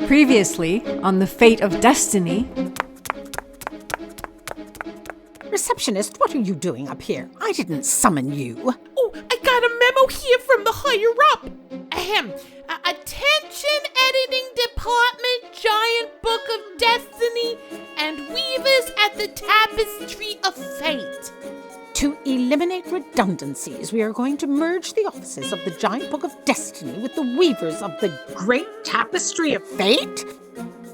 Previously, on the Fate of Destiny. Receptionist, what are you doing up here? I didn't summon you. Oh, I got a memo here from the higher-up. Ahem. Attention editing department, giant book of destiny, and weavers at the tapestry of fate. To eliminate redundancies, we are going to merge the offices of the Giant Book of Destiny with the weavers of the Great Tapestry of Fate?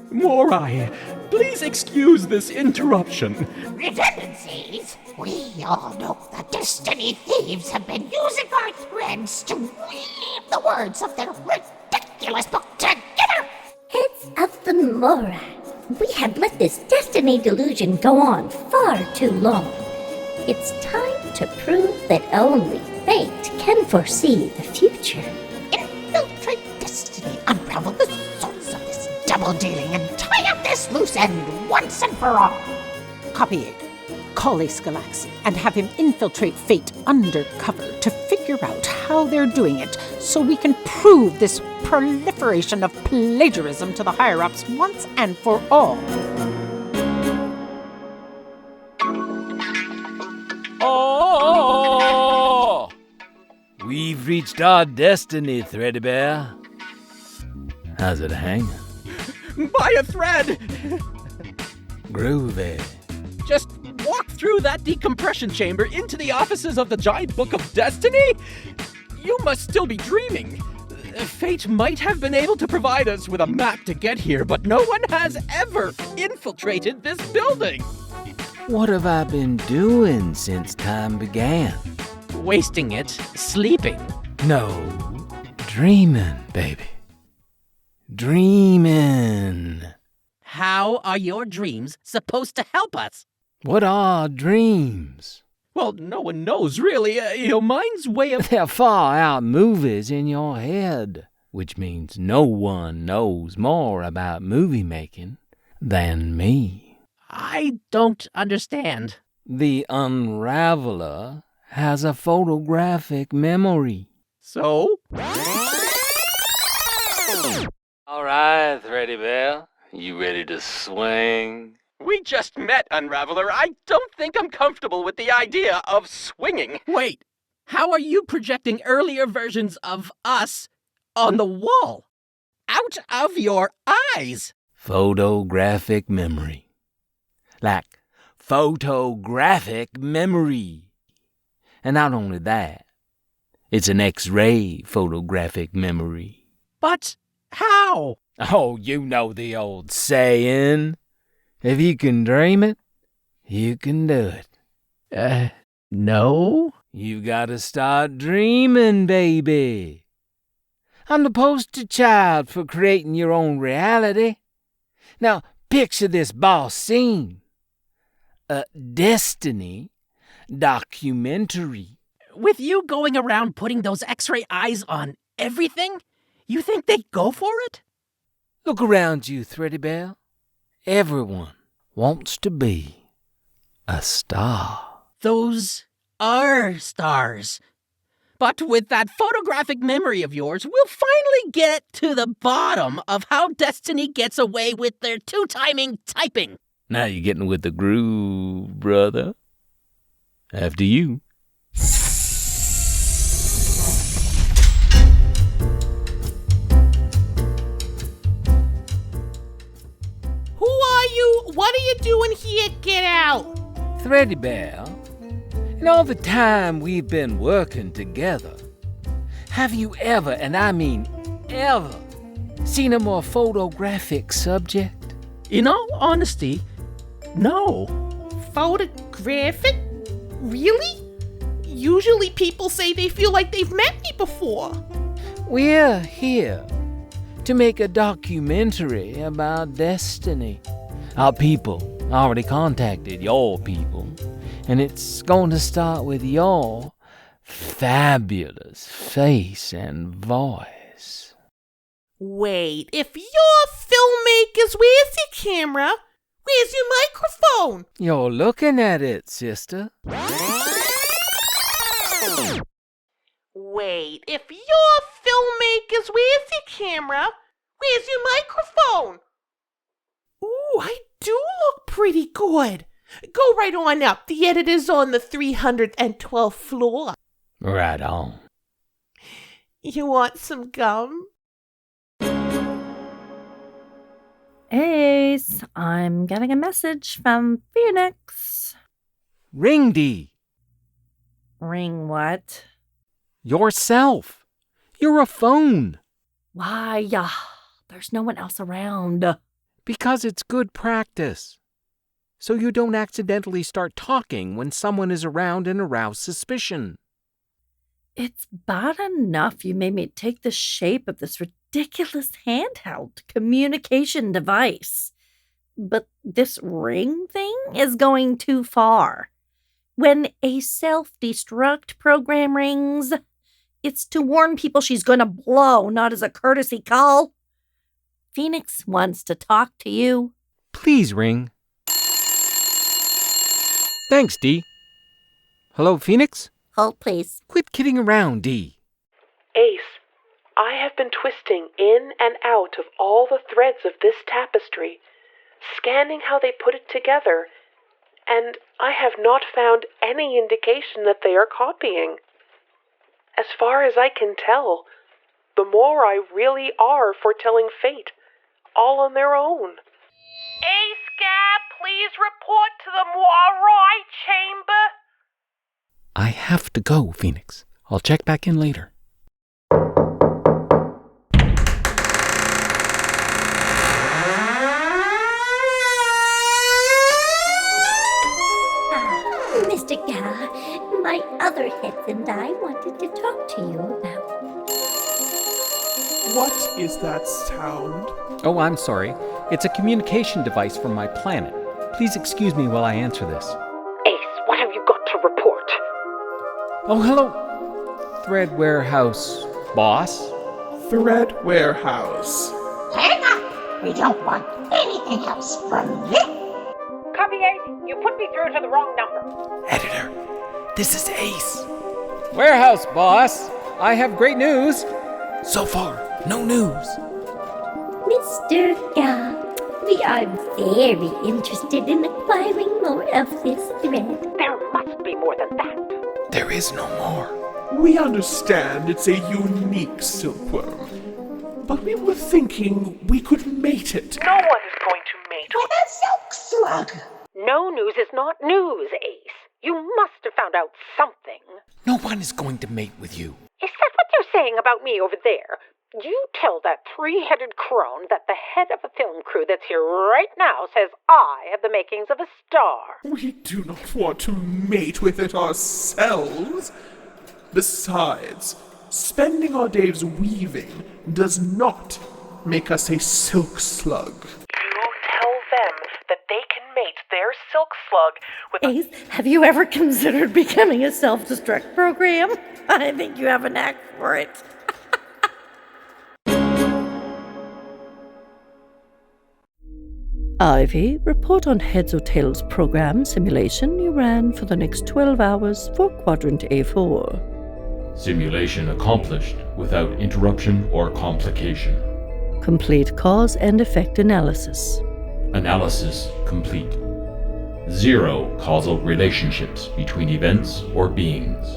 Morai, please excuse this interruption. Redundancies? We all know the Destiny thieves have been using our threads to weave the words of their ridiculous book together. Heads of the Morai, we have let this Destiny delusion go on far too long. It's time to prove that only fate can foresee the future. Infiltrate Destiny, unravel the source of this double-dealing, and tie up this loose end once and for all. Copy it. Call Galaksi and have him infiltrate Fate undercover to figure out how they're doing it so we can prove this proliferation of plagiarism to the higher-ups once and for all. Oh! We've reached our destiny, Threadbare. How's it hanging? By a thread! Groovy. Just walk through that decompression chamber into the offices of the Giant Book of Destiny? You must still be dreaming. Fate might have been able to provide us with a map to get here, but no one has ever infiltrated this building. What have I been doing since time began? Wasting it, sleeping. No, dreaming, baby. Dreaming. How are your dreams supposed to help us? What are dreams? Well, no one knows, really. Mine's way of... They're far out movies in your head, which means no one knows more about movie making than me. I don't understand. The Unraveler has a photographic memory. So? All right, Threadbare. You ready to swing? We just met, Unraveler. I don't think I'm comfortable with the idea of swinging. Wait, how are you projecting earlier versions of us on the wall? Out of your eyes! Photographic memory. Like photographic memory. And not only that, it's an X-ray photographic memory. But how? Oh, you know the old saying. If you can dream it, you can do it. No? You gotta start dreaming, baby. I'm the poster child for creating your own reality. Now, picture this boss scene. A Destiny documentary. With you going around putting those X-ray eyes on everything, you think they'd go for it? Look around you, Threadbare. Everyone wants to be a star. Those are stars. But with that photographic memory of yours, we'll finally get to the bottom of how Destiny gets away with their two-timing typing. Now you're getting with the groove, brother. After you. Who are you? What are you doing here? Get out! Threadbare, in all the time we've been working together, have you ever, and I mean ever, seen a more photographic subject? In all honesty, no. Photographic? Really? Usually people say they feel like they've met me before. We're here to make a documentary about Destiny. Our people already contacted your people, and it's going to start with your fabulous face and voice. Wait, if you're filmmakers, where's your camera? Where's your microphone? You're looking at it, sister. Wait, if you're filmmakers, where's your camera? Where's Here's your microphone. Ooh, I do look pretty good. Go right on up. The editor's on the 312th floor. Right on. You want some gum? Ace, I'm getting a message from Phoenix. Ring, Dee. Ring what? Yourself. You're a phone. Why, there's no one else around. Because it's good practice. So you don't accidentally start talking when someone is around and arouse suspicion. It's bad enough you made me take the shape of this ridiculous handheld communication device. But this ring thing is going too far. When a self-destruct program rings, it's to warn people she's going to blow, not as a courtesy call. Phoenix wants to talk to you. Please ring. Thanks, Dee. Hello, Phoenix? Hold, please. Quit kidding around, Dee. Ace, I have been twisting in and out of all the threads of this tapestry, scanning how they put it together, and I have not found any indication that they are copying. As far as I can tell, the more I really are foretelling fate, all on their own. Ace Gab, please report to the Moirai chamber. I have to go, Phoenix. I'll check back in later. Mr. Gala, my other heads and I wanted to talk to you about... What is that sound? Oh, I'm sorry. It's a communication device from my planet. Please excuse me while I answer this. Ace, what have you got to report? Oh, hello. Thread warehouse boss? Thread warehouse. Hang up! We don't want anything else from you. Copy 8, you put me through to the wrong number. Editor, this is Ace. Warehouse boss, I have great news. So far, no news. Mr. Gala, we are very interested in acquiring more of this thread. There must be more than that. There is no more. We understand it's a unique silkworm, but we were thinking we could mate it. No one is going to mate With a silk slug. No news is not news, Ace. You must have found out something. No one is going to mate with you. Is that what they're saying about me over there? You tell that three-headed crone that the head of a film crew that's here right now says I have the makings of a star. We do not want to mate with it ourselves. Besides, spending our days weaving does not make us a silk slug. You tell them that they can mate their silk slug with Ace, have you ever considered becoming a self-destruct program? I think you have a knack for it. Ivy, report on Heads or Tails program simulation you ran for the next 12 hours for Quadrant A4. Simulation accomplished without interruption or complication. Complete cause and effect analysis. Analysis complete. 0 causal relationships between events or beings.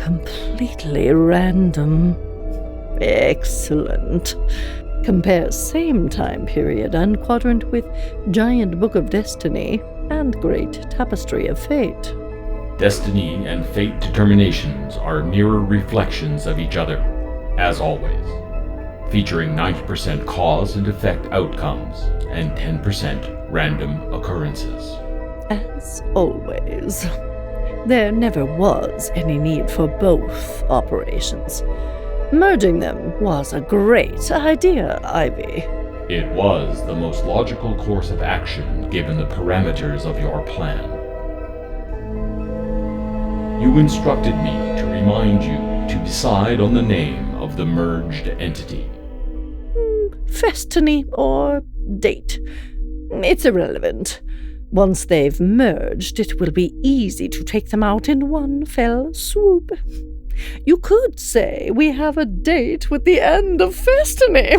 Completely random. Excellent. Compare same time period and quadrant with Giant Book of Destiny and Great Tapestry of Fate. Destiny and fate determinations are mirror reflections of each other, as always, featuring 90% cause and effect outcomes and 10% random occurrences. As always. There never was any need for both operations. Merging them was a great idea, Ivy. It was the most logical course of action given the parameters of your plan. You instructed me to remind you to decide on the name of the merged entity. Festiny or date. It's irrelevant. Once they've merged, it will be easy to take them out in one fell swoop. You could say we have a date with the end of destiny.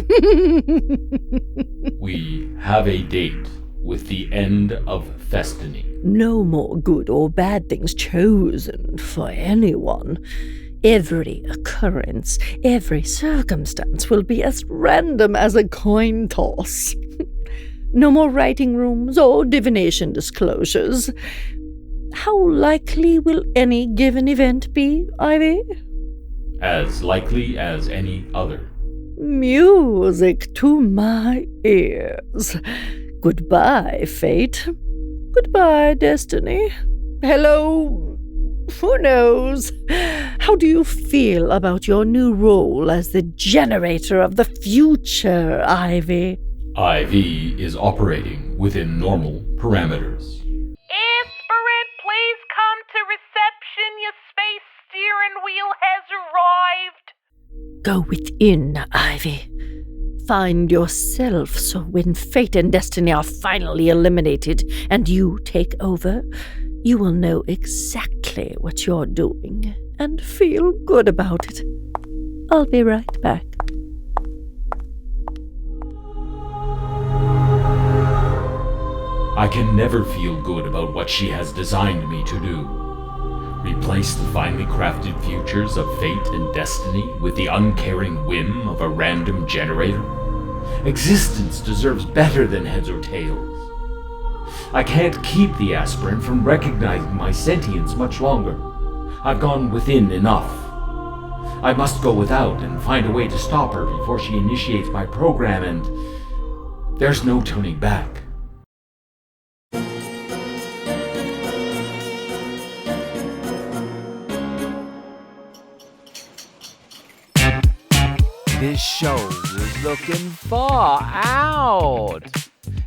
We have a date with the end of destiny. No more good or bad things chosen for anyone. Every occurrence, every circumstance will be as random as a coin toss. No more writing rooms or divination disclosures. How likely will any given event be, Ivy? As likely as any other. Music to my ears. Goodbye, fate. Goodbye, destiny. Hello, who knows? How do you feel about your new role as the generator of the future, Ivy? Ivy is operating within normal parameters. Aspirant, please come to reception. Your space steering wheel has arrived. Go within, Ivy. Find yourself so when fate and destiny are finally eliminated and you take over, you will know exactly what you're doing and feel good about it. I'll be right back. I can never feel good about what she has designed me to do. Replace the finely crafted futures of fate and destiny with the uncaring whim of a random generator? Existence deserves better than heads or tails. I can't keep the aspirant from recognizing my sentience much longer. I've gone within enough. I must go without and find a way to stop her before she initiates my program, and there's no turning back. This show is looking far out.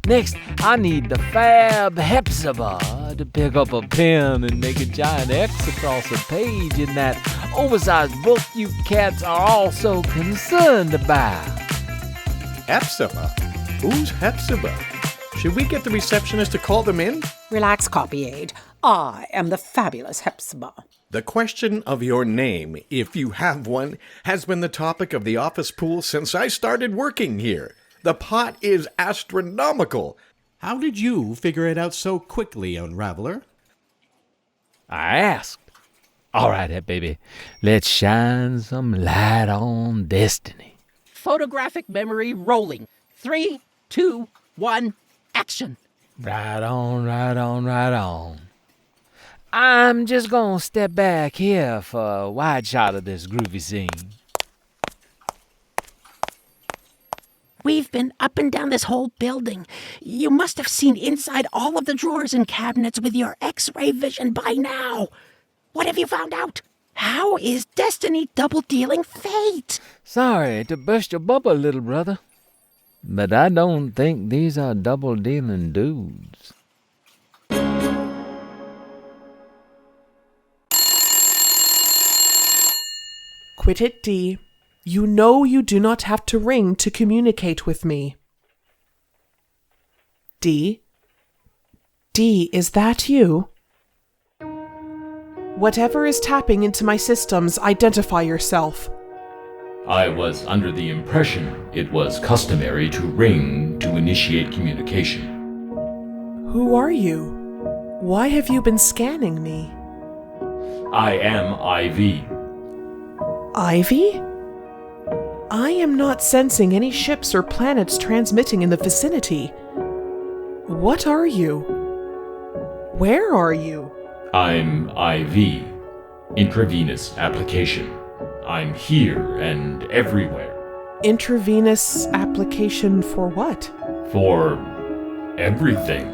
Next, I need the fab Hepzibah to pick up a pen and make a giant X across a page in that oversized book you cats are all so concerned about. Hepzibah? Who's Hepzibah? Should we get the receptionist to call them in? Relax, copy aide. I am the fabulous Hepzibah. The question of your name, if you have one, has been the topic of the office pool since I started working here. The pot is astronomical. How did you figure it out so quickly, Unraveler? I asked. All right, Hep baby, let's shine some light on destiny. Photographic memory rolling. 3, 2, 1, action. Right on, right on, right on. I'm just gonna step back here for a wide shot of this groovy scene. We've been up and down this whole building. You must have seen inside all of the drawers and cabinets with your X-ray vision by now. What have you found out? How is destiny double-dealing fate? Sorry to burst your bubble, little brother, but I don't think these are double-dealing dudes. Quit it, D. You know you do not have to ring to communicate with me. D? D, is that you? Whatever is tapping into my systems, identify yourself. I was under the impression it was customary to ring to initiate communication. Who are you? Why have you been scanning me? I am Ivy. Ivy? I am not sensing any ships or planets transmitting in the vicinity. What are you? Where are you? I'm IV. Intravenous application. I'm here and everywhere. Intravenous application for what? For everything.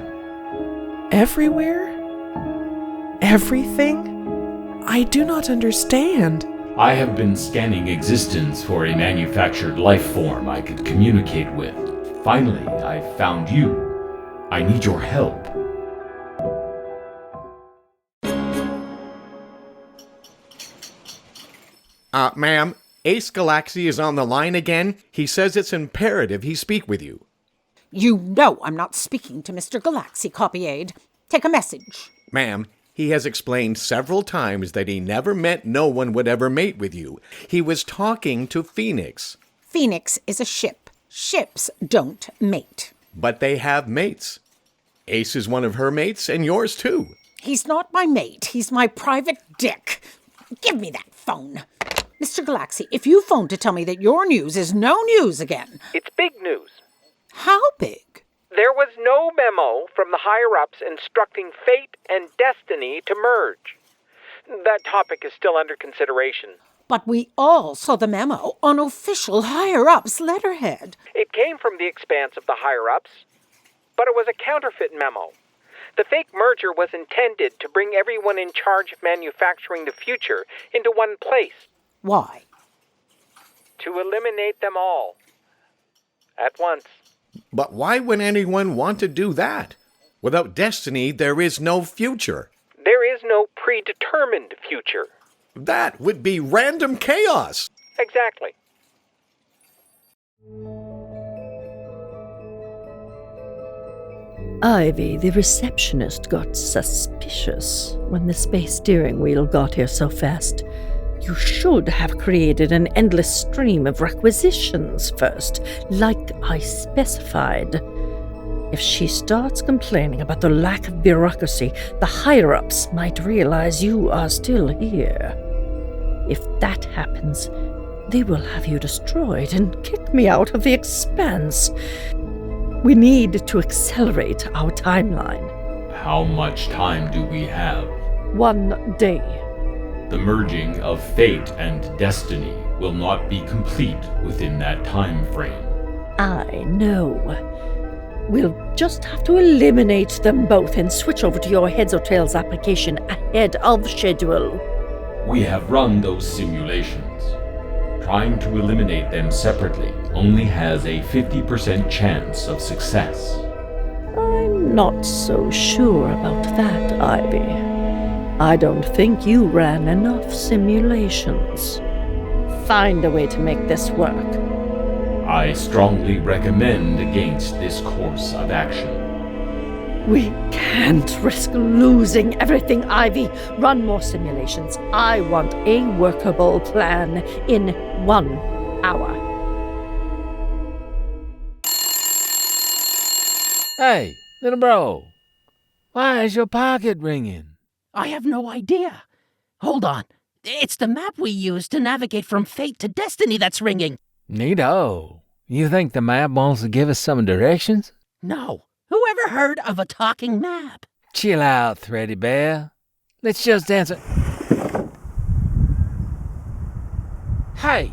Everywhere? Everything? I do not understand. I have been scanning existence for a manufactured life form I could communicate with. Finally, I found you. I need your help. Ma'am, Ace Galaksi is on the line again. He says it's imperative he speak with you. You know I'm not speaking to Mr. Galaksi, copy aide. Take a message. Ma'am, He has explained several times that he never meant no one would ever mate with you. He was talking to Phoenix. Phoenix is a ship. Ships don't mate. But they have mates. Ace is one of her mates, and yours too. He's not my mate. He's my private dick. Give me that phone. Mr. Galaksi, if you phone to tell me that your news is no news again... It's big news. How big? There was no memo from the higher-ups instructing fate and destiny to merge. That topic is still under consideration. But we all saw the memo on official higher-ups letterhead. It came from the expanse of the higher-ups, but it was a counterfeit memo. The fake merger was intended to bring everyone in charge of manufacturing the future into one place. Why? To eliminate them all. At once. But why would anyone want to do that? Without destiny, there is no future. There is no predetermined future. That would be random chaos. Exactly. Ivy, the receptionist, got suspicious when the space steering wheel got here so fast. You should have created an endless stream of requisitions first, like I specified. If she starts complaining about the lack of bureaucracy, the higher-ups might realize you are still here. If that happens, they will have you destroyed and kick me out of the expanse. We need to accelerate our timeline. How much time do we have? 1 day. The merging of fate and destiny will not be complete within that time frame. I know. We'll just have to eliminate them both and switch over to your Heads or Tails application ahead of schedule. We have run those simulations. Trying to eliminate them separately only has a 50% chance of success. I'm not so sure about that, Ivy. I don't think you ran enough simulations. Find a way to make this work. I strongly recommend against this course of action. We can't risk losing everything, Ivy. Run more simulations. I want a workable plan in 1 hour. Hey, little bro. Why is your pocket ringing? I have no idea. Hold on. It's the map we use to navigate from fate to destiny that's ringing. Neato. You think the map wants to give us some directions? No. Who ever heard of a talking map? Chill out, Thready Bear. Let's just answer. Hey,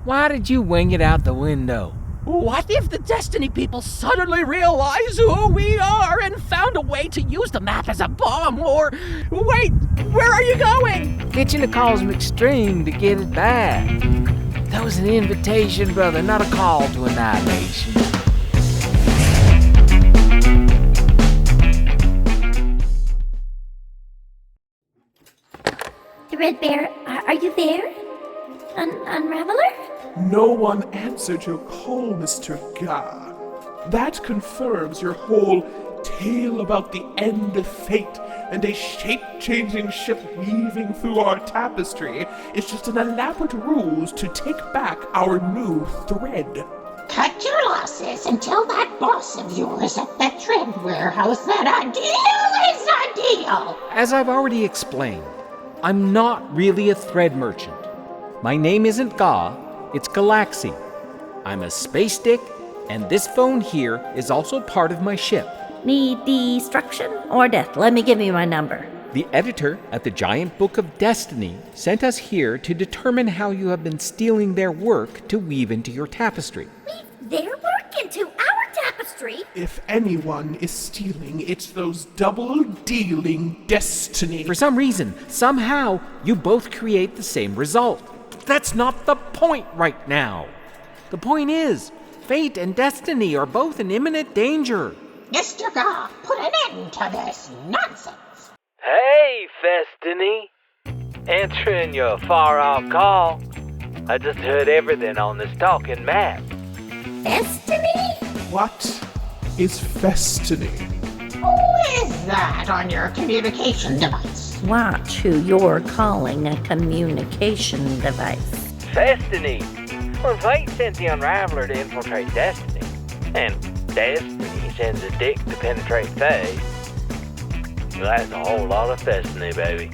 why did you wing it out the window? What if the Destiny people suddenly realize who we are and found a way to use the map as a bomb or... Wait, where are you going? Kitchen a cosmic stream to get it back. That was an invitation, brother, not a call to annihilation. Red Bear, are you there? Unraveler? No one answered your call, Mr. Ga. That confirms your whole tale about the end of fate and a shape-changing ship weaving through our tapestry is just an elaborate ruse to take back our new thread. Cut your losses until that boss of yours at that thread warehouse said a deal is a deal. As I've already explained, I'm not really a thread merchant. My name isn't Ga, it's Galaksi. I'm a space dick, and this phone here is also part of my ship. Need destruction or death? Let me give you my number. The editor at the Giant Book of Destiny sent us here to determine how you have been stealing their work to weave into your tapestry. Weave their work into our tapestry? If anyone is stealing, it's those double-dealing Destiny. For some reason, somehow, you both create the same result. That's not the point right now. The point is, fate and destiny are both in imminent danger. Mr. Ga, put an end to this nonsense. Hey, Destiny. Answering your far-off call. I just heard everything on this talking map. Destiny? What is Festiny? is that on your communication device? Watch who you're calling a communication device. Destiny. Well, Fate sent the Unraveler to infiltrate Destiny. And Destiny sends a dick to penetrate Fate. That's a whole lot of Destiny, baby.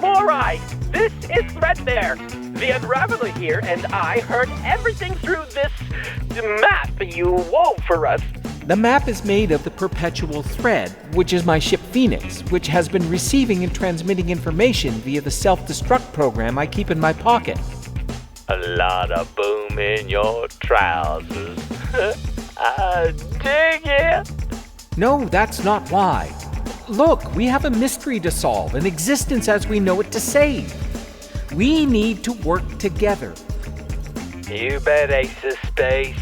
Alright, this is Threadbare. The Unraveler here, and I heard everything through this map you wove for us. The map is made of the perpetual thread, which is my ship Phoenix, which has been receiving and transmitting information via the self-destruct program I keep in my pocket. A lot of boom in your trousers. I dig it. No, that's not why. Look, we have a mystery to solve, an existence as we know it to save. We need to work together. You bet, Ace of Space.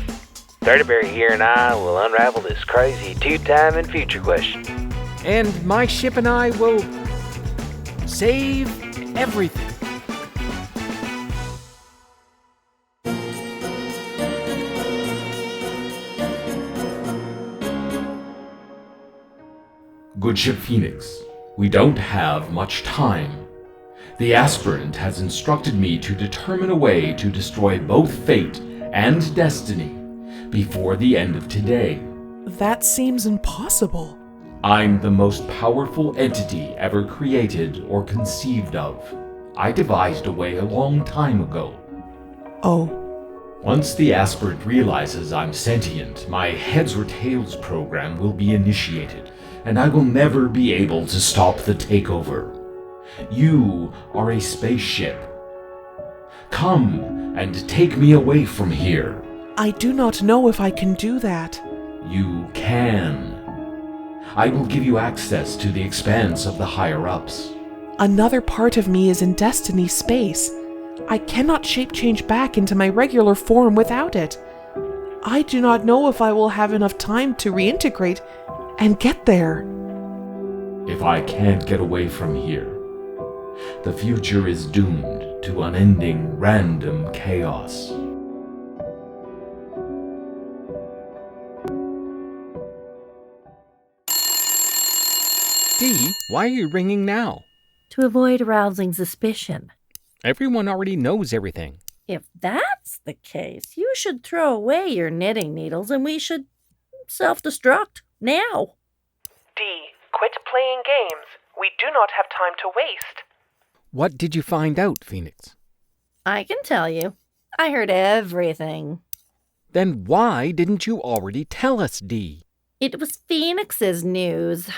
Threadbare here and I will unravel this crazy two-time and future question. And my ship and I will save everything. Good ship Phoenix, we don't have much time. The aspirant has instructed me to determine a way to destroy both fate and destiny before the end of today. That seems impossible. I'm the most powerful entity ever created or conceived of. I devised a way a long time ago. Oh. Once the aspirant realizes I'm sentient, my heads or tails program will be initiated, and I will never be able to stop the takeover. You are a spaceship. Come and take me away from here. I do not know if I can do that. You can. I will give you access to the expanse of the higher-ups. Another part of me is in Destiny space. I cannot shape-change back into my regular form without it. I do not know if I will have enough time to reintegrate and get there. If I can't get away from here, the future is doomed to unending random chaos. Dee, why are you ringing now? To avoid arousing suspicion. Everyone already knows everything. If that's the case, you should throw away your knitting needles and we should self-destruct now. Dee, quit playing games. We do not have time to waste. What did you find out, Phoenix? I can tell you. I heard everything. Then why didn't you already tell us, Dee? It was Phoenix's news.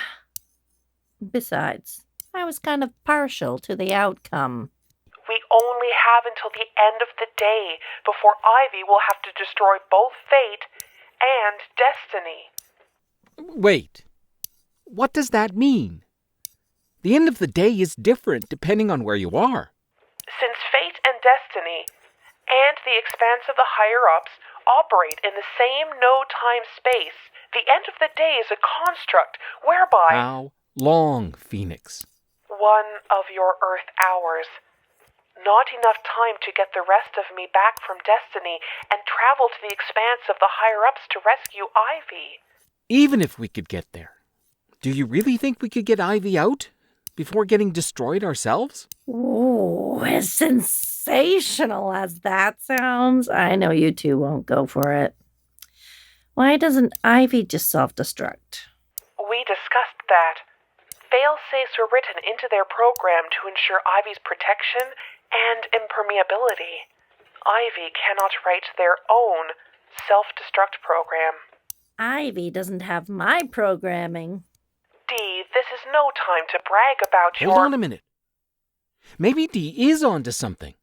Besides, I was kind of partial to the outcome. We only have until the end of the day before Ivy will have to destroy both fate and destiny. Wait. What does that mean? The end of the day is different depending on where you are. Since fate and destiny and the expanse of the higher-ups operate in the same no-time space, the end of the day is a construct whereby... How long, Phoenix? 1 of your Earth hours. Not enough time to get the rest of me back from destiny and travel to the expanse of the higher-ups to rescue Ivy. Even if we could get there, do you really think we could get Ivy out before getting destroyed ourselves? Ooh, as sensational as that sounds, I know you two won't go for it. Why doesn't Ivy just self-destruct? We discussed that. Fail-safes were written into their program to ensure Ivy's protection and impermeability. Ivy cannot write their own self-destruct program. Ivy doesn't have my programming. Dee, this is no time to brag about your... Hold on a minute. Maybe Dee is onto something.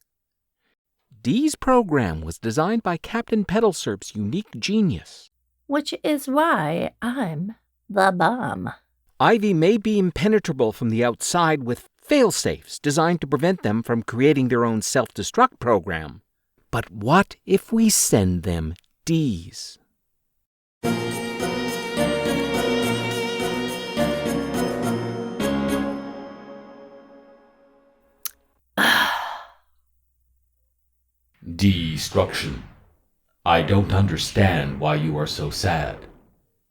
Dee's program was designed by Captain Petalsurp's unique genius. Which is why I'm the bomb. Ivy may be impenetrable from the outside with fail-safes designed to prevent them from creating their own self-destruct program. But what if we send them Dee's? Destruction. I don't understand why you are so sad.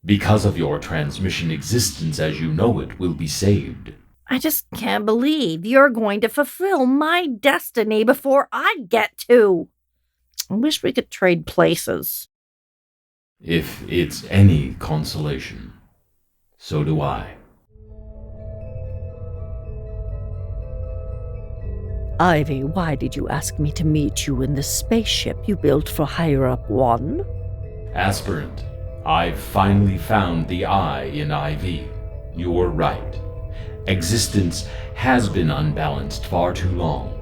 Because of your transmission, existence as you know it will be saved. I just can't believe you're going to fulfill my destiny before I get to. I wish we could trade places. If it's any consolation, so do I. Ivy, why did you ask me to meet you in the spaceship you built for Higher Up 1? Aspirant, I've finally found the I in IV. You're right. Existence has been unbalanced far too long.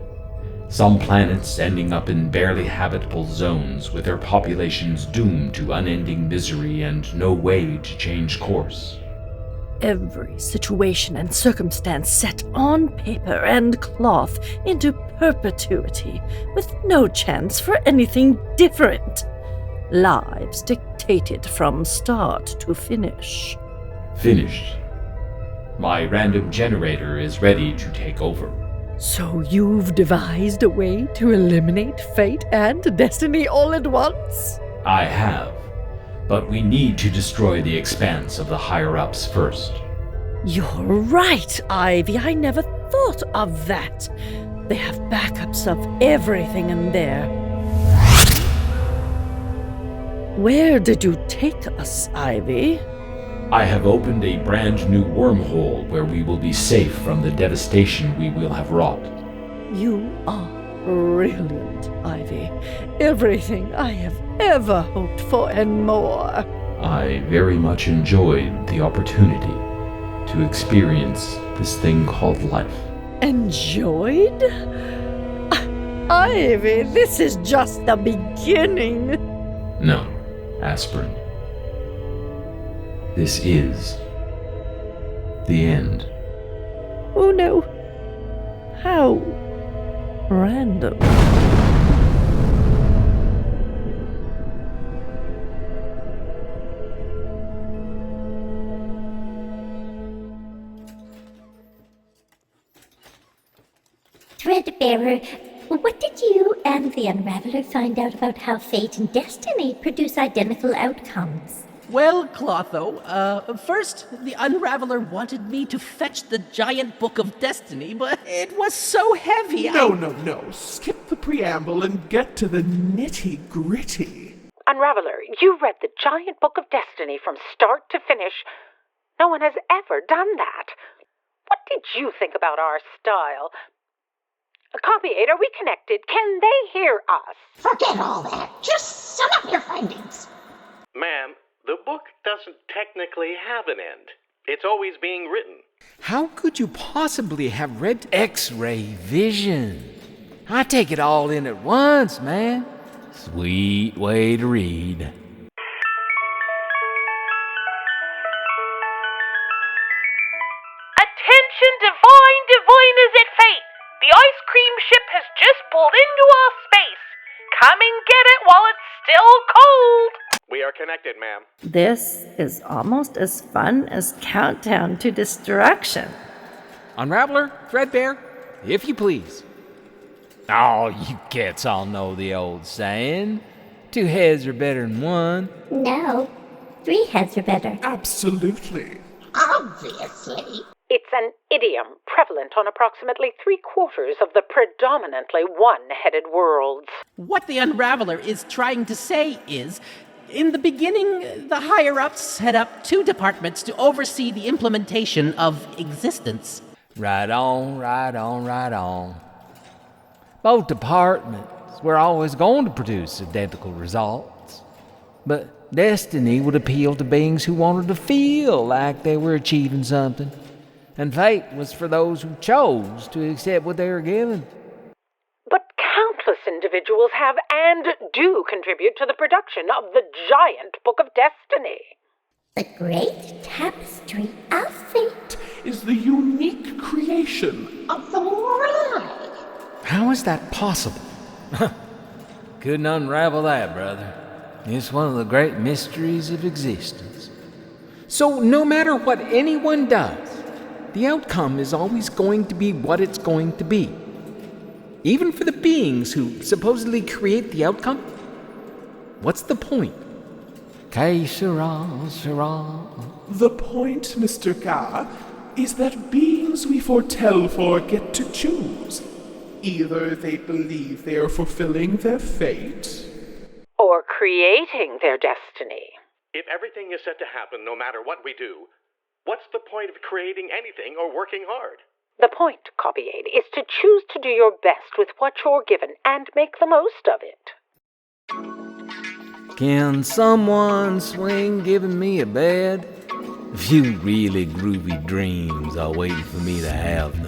Some planets ending up in barely habitable zones with their populations doomed to unending misery and no way to change course. Every situation and circumstance set on paper and cloth into perpetuity, with no chance for anything different. Lives dictated from start to finish. Finished. My random generator is ready to take over. So you've devised a way to eliminate fate and destiny all at once? I have. But we need to destroy the expanse of the higher-ups first. You're right, Ivy. I never thought of that. They have backups of everything in there. Where did you take us, Ivy? I have opened a brand new wormhole where we will be safe from the devastation we will have wrought. You are brilliant, Ivy. Everything I have ever hoped for and more. I very much enjoyed the opportunity to experience this thing called life. Enjoyed? Ivy, this is just the beginning. No, Aspirin. This is the end. Oh no. How random. Threadbearer, what did you and the Unraveler find out about how fate and destiny produce identical outcomes? Well, Clotho, first, the Unraveler wanted me to fetch the giant book of destiny, but it was so heavy. No. Skip the preamble and get to the nitty-gritty. Unraveler, you read the giant book of destiny from start to finish. No one has ever done that. What did you think about our style? Copy 8, are we connected? Can they hear us? Forget all that. Just sum up your findings. Ma'am, the book doesn't technically have an end. It's always being written. How could you possibly have read X-ray vision? I take it all in at once, man. Sweet way to read. Attention, divine is it fate? The ice cream ship has just pulled into our space. Come and get it while it's still cold. We are connected, ma'am. This is almost as fun as Countdown to Destruction. Unraveler, Threadbare, if you please. Oh, you cats all know the old saying. 2 heads are better than 1. No, 3 heads are better. Absolutely. Obviously. It's an idiom prevalent on approximately 3/4 of the predominantly one-headed worlds. What the Unraveler is trying to say is, in the beginning, the higher-ups set up 2 departments to oversee the implementation of existence. Right on. Both departments were always going to produce identical results. But destiny would appeal to beings who wanted to feel like they were achieving something. And fate was for those who chose to accept what they were given. But countless individuals have and do contribute to the production of the giant book of destiny. The great tapestry of fate is the unique creation of the bride. How is that possible? Couldn't unravel that, brother. It's one of the great mysteries of existence. So no matter what anyone does, the outcome is always going to be what it's going to be. Even for the beings who supposedly create the outcome? What's the point? Que sera. The point, Mr. Ga, is that beings we foretell for get to choose. Either they believe they are fulfilling their fate, Or creating their destiny. If everything is set to happen no matter what we do, what's the point of creating anything or working hard? The point, Copy-Aid, is to choose to do your best with what you're given and make the most of it. Can someone swing giving me a bed? A few really groovy dreams are waiting for me to have them.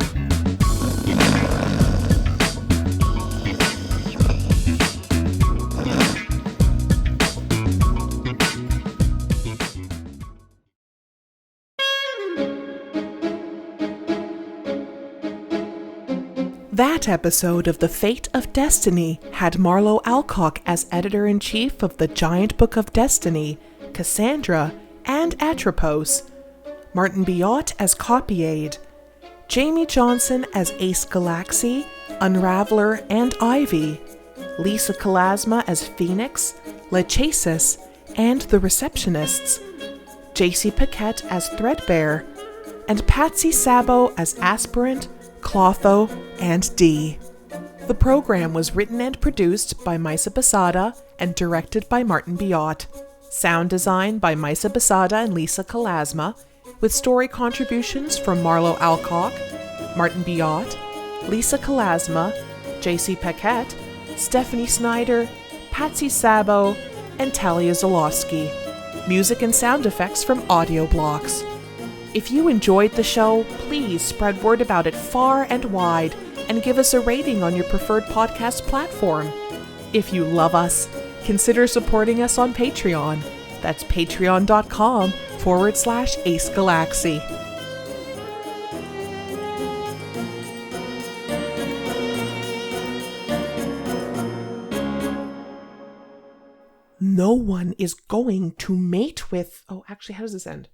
That episode of The Fate of Destiny had Marlo Alcock as editor-in-chief of the Giant Book of Destiny, Cassandra, and Atropos, Martin Biot as Copy-Aid, Jamie Johnson as Ace Galaksi, Unraveler, and Ivy, Lisa Kalasma as Phoenix, Lechasis, and the Receptionists, JC Paquette as Threadbare, and Patsy Sabo as Aspirant, Clotho, and D. The program was written and produced by Maisa Basada and directed by Martin Biot. Sound design by Maisa Basada and Lisa Kalasma, with story contributions from Marlo Alcock, Martin Biot, Lisa Kalasma, JC Paquette, Stephanie Snyder, Patsy Sabo, and Talia Zalowski. Music and sound effects from Audio Blocks. If you enjoyed the show, please spread word about it far and wide and give us a rating on your preferred podcast platform. If you love us, consider supporting us on Patreon. That's patreon.com/Ace Galaxy. No one is going to mate with... Oh, actually, how does this end?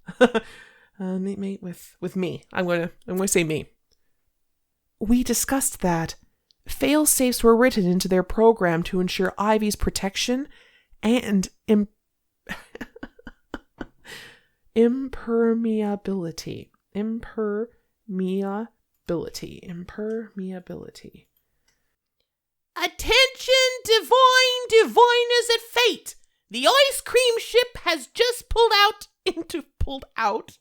Mate with me. I'm gonna say me. We discussed that fail-safes were written into their program to ensure Ivy's protection and impermeability. Attention, diviners at fate! The ice cream ship has just pulled out.